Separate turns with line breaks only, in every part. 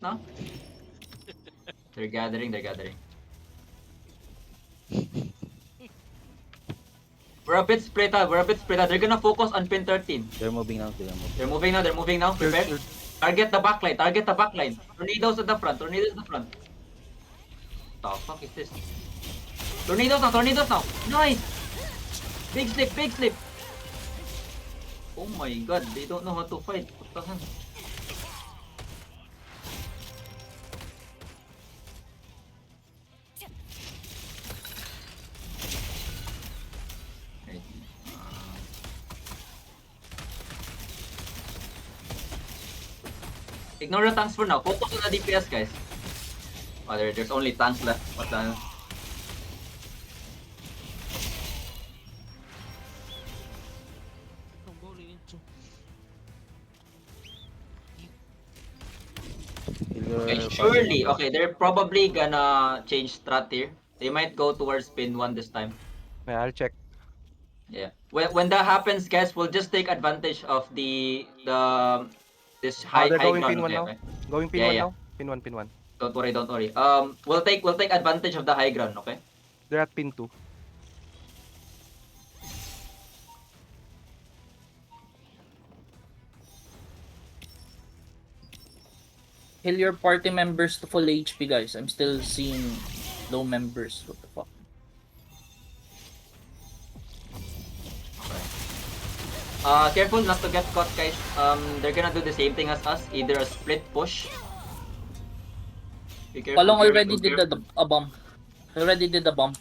No? They're gathering, they're gathering. We're a bit split out, They're gonna focus on pin 13.
They're moving now. They're moving.
They're moving now. Prepare. Target the backline. Tornadoes at the front, The fuck is this? Tornadoes now. Nice! Big slip. Oh my god, they don't know how to fight. What the hell? Right. Ignore the tanks for now. Focus on the DPS, guys. Oh, there's only tanks left. What the hell? Okay, surely. Okay, they're probably gonna change strat here. They might go towards pin 1 this time.
Yeah, I'll check.
Yeah. When that happens, guys, we'll just take advantage of this high
They're going
ground.
pin 1 now.
Okay?
Going pin 1 now. Pin 1.
Don't worry. We'll take advantage of the high ground, okay?
They're at pin 2.
Heal your party members to full HP, guys. I'm still seeing low members. What the fuck?
Careful not to get caught, guys. They're gonna do the same thing as us, either a split push. Be careful.
Palong already did a bomb. Already did the bomb.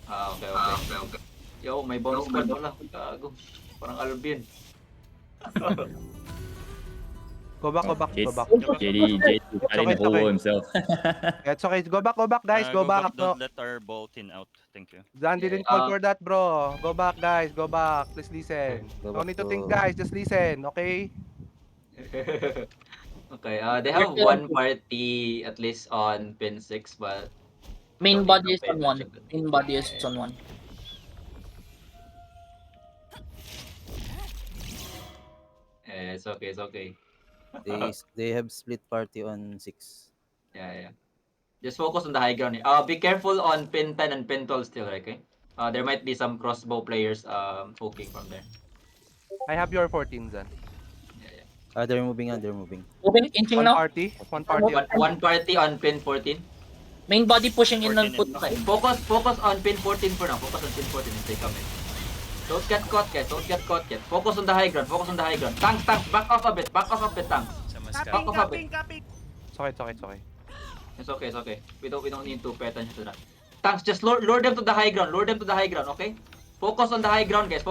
Okay. Yo, may bomb squad. Wala. Gago. Parang Albion.
Go back.
JD fighting the hole himself.
It's okay. Go back, guys. Go back. No.
Don't let our ball tin out. Thank you.
Dan didn't call for that, bro. Go back, guys. Go back. Please listen.
Go
No
back
need to
to-
think, guys. Just listen, okay?
Okay, they have one party at least on pin 6, but
Main
Don't
body
need
is
to
on
pay
1.
attention.
Main body is on 1.
it's okay.
They have split party on 6.
Yeah. Just focus on the high ground here. Be careful on pin 10 and pin 12 still, okay? There might be some crossbow players poking from there.
I have your 14, Dan.
They're moving now. They're moving.
Moving, inching
One
now.
party. One party.
One party on pin 14.
Main body pushing in on
14
foot.
and
Okay.
Focus on pin 14 for now. Focus on pin 14 and they come in. Don't get caught, guys. Focus on the high ground. Tanks. Back off a bit, tanks. Back off a bit.
It's okay.
It's okay. We don't need to pay attention to that. Tanks, just lure them to the high ground. Okay? Focus on the high ground, guys.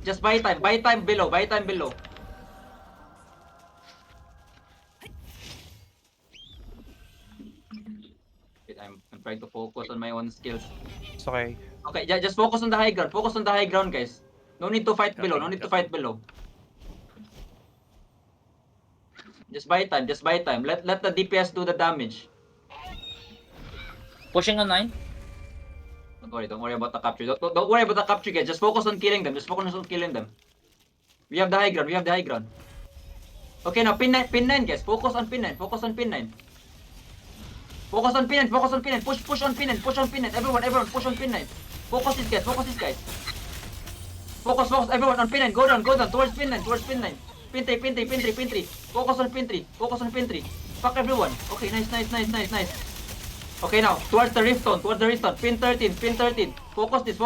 Just buy time below. Wait, I'm trying to focus on my own skills.
It's okay.
Okay, just focus on the high ground. Guys. No need to fight below. Just buy time. Let the DPS do the damage.
Pushing on 9.
Don't worry about the capture. Don't worry about the capture, guys. Just focus on killing them. We have the high ground. Okay, now pin 9, guys. Focus on pin 9. Push on pin 9. Everyone, push on pin 9. Focus this, guys. Focus, everyone on pin 9. Go down, towards pin 9. Pin 3. Focus on pin 3. Fuck everyone. Okay, nice. Okay, now, towards the rift zone. Pin 13. Focus this.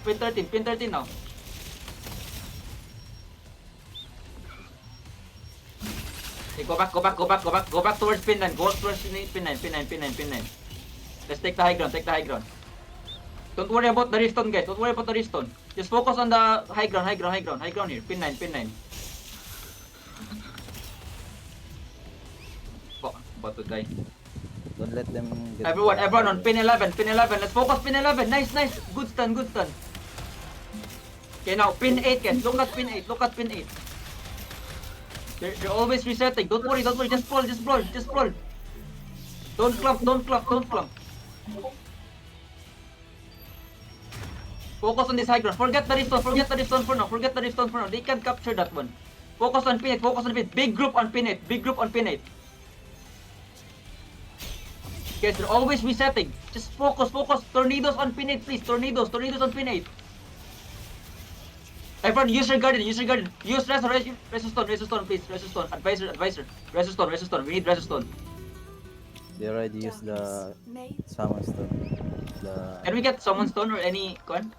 Pin 13 now. Okay, go back towards pin 9. Go towards pin 9. Let's take the high ground. Don't worry about the rift zone, guys. Just focus on the high ground here. Pin 9. Fuck, I'm about to die.
Don't let them get...
Everyone on pin 11. Let's focus pin 11. Nice. Good stun. Okay, now pin 8, guys. Look at pin 8. They're always resetting. Don't worry. Just brawl. Don't clump. Focus on this high ground. Forget the rift zone for now. They can't capture that one. Focus on pin 8, focus on pin 8. Big group on pin 8, big group on pin 8. Guys, they're always resetting. Just focus, focus. Tornadoes on pin 8, please. Tornadoes on pin 8. Everyone, use your guardian, use your guardian. Use Resistone, please. Resistone, advisor. Resistone. We need Resistone.
They already used the summon stone.
Can we get Summon Stone or any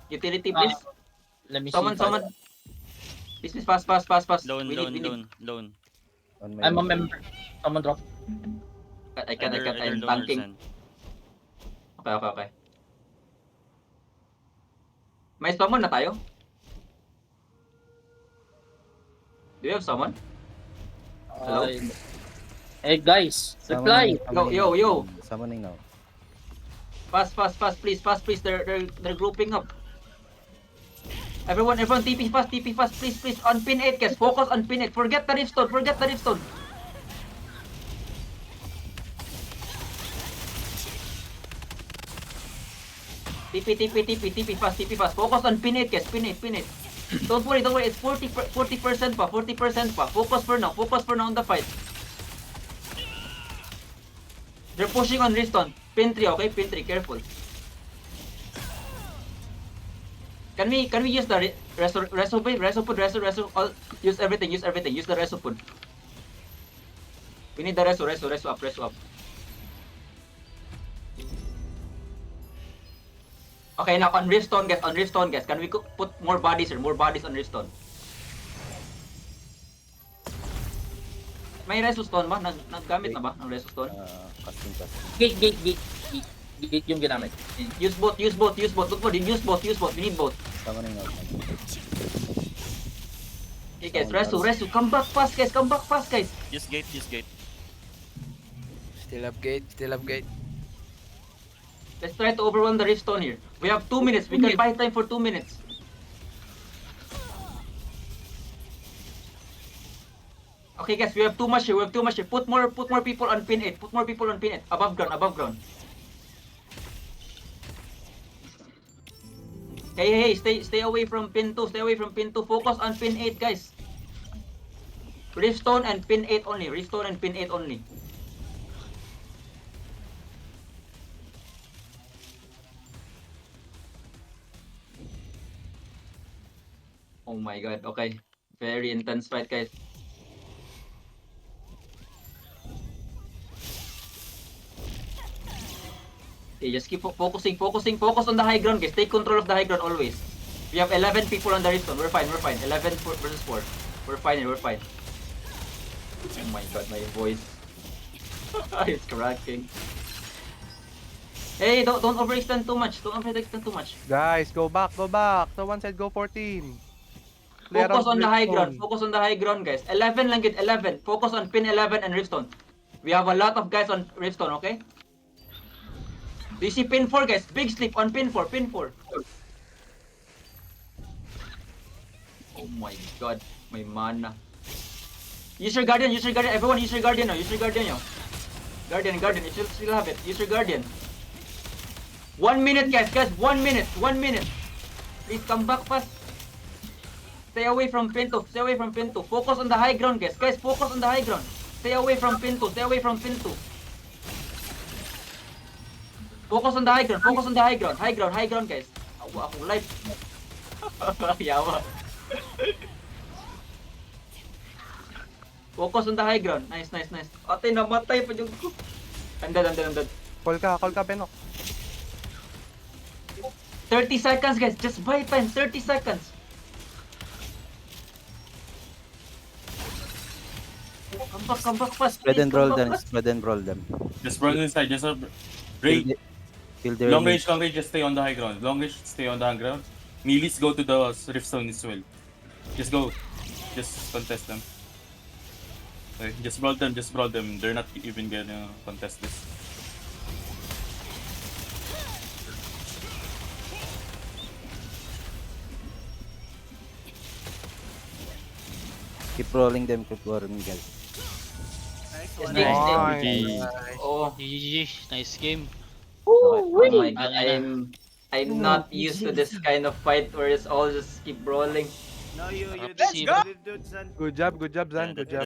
utility, please?
Let me
Summon.
see.
Please, pass.
Loan,
We need.
loan.
On my
I'm a member. Someone drop.
I can't.
Either
I'm
loan or
tanking.
send.
Okay. May summon na tayo? Do you have summon? Hello?
Hey guys, reply.
Yo.
Summoning now.
Pass, please. They're grouping up. Everyone, TP fast, please. On pin 8, guys. Focus on pin 8. Forget the Riftstone. TP fast. Focus on pin 8, guys. Pin 8. Don't worry. It's 40% pa. Focus for now on the fight. They're pushing on Riftstone. Pin 3, okay? Pin 3, careful. Can we use the Resopod, all, use everything, use the Resopod. We need the Reso up. Okay, now on Riftstone, guys, can we put more bodies on Riftstone? May Resostone ba? Naggamit na ba ng Resostone?
Casting.
Gate yung ginamit.
Use both. Look for use both. We need both.
Summoning now.
Okay, guys, Resu. Come back fast, guys.
Use gate.
Still up gate.
Let's try to overwhelm the Riftstone here. We have 2 minutes. We can buy time for 2 minutes. Okay, guys, we have too much here. Put more people on pin 8. Above ground. Hey, stay away from pin 2. Focus on pin 8, guys. Riftstone and pin 8 only. Oh my god, okay. Very intense fight, guys. Okay, just keep focusing. Focus on the high ground, guys. Take control of the high ground always. We have 11 people on the Riftstone. We're fine. 11 versus 4. We're fine. Oh my god, my voice. It's cracking. Hey, don't overextend too much.
Guys, go back. Someone said go 14. Clear
Focus
out
on the high
Riftstone.
ground. Guys. 11 lang, 11. Focus on pin 11 and Riftstone. We have a lot of guys on Riftstone, okay? Do you see pin 4, guys? Big sleep on pin 4. Oh my god, my mana. Use your guardian. Everyone use your guardian now. Guardian, you should still have it. Use your guardian. 1 minute, guys. 1 minute. Please come back fast. Stay away from pin 2. Focus on the high ground, guys. Focus on the high ground. Stay away from pin 2. Focus on the high ground. High ground, guys. Ako life. Yawa. Focus on the high ground. Nice. Ate, namatay pa yung... I'm dead.
Call ka, Benok.
30 seconds, guys. Just buy time. 30 seconds. Come back fast.
Spread
please,
and
come
roll
back
them.
fast.
Spread and roll them.
Just run inside, Ray,
Kill their
long
mid.
range, just stay on the high ground. Stay on the high ground. Meelees go to the Riftstone as well. Just go. Just contest them. Okay, just brawl them. They're not even gonna contest this.
Keep rolling them, guys.
Nice.
Nice.
Oh.
GG, nice game.
Oh my god,
Ano na?
I'm not used to this kind of fight where it's all just keep rolling.
No, you
Let's
did
go!
good, Zan.
Good job, Zan. Good job.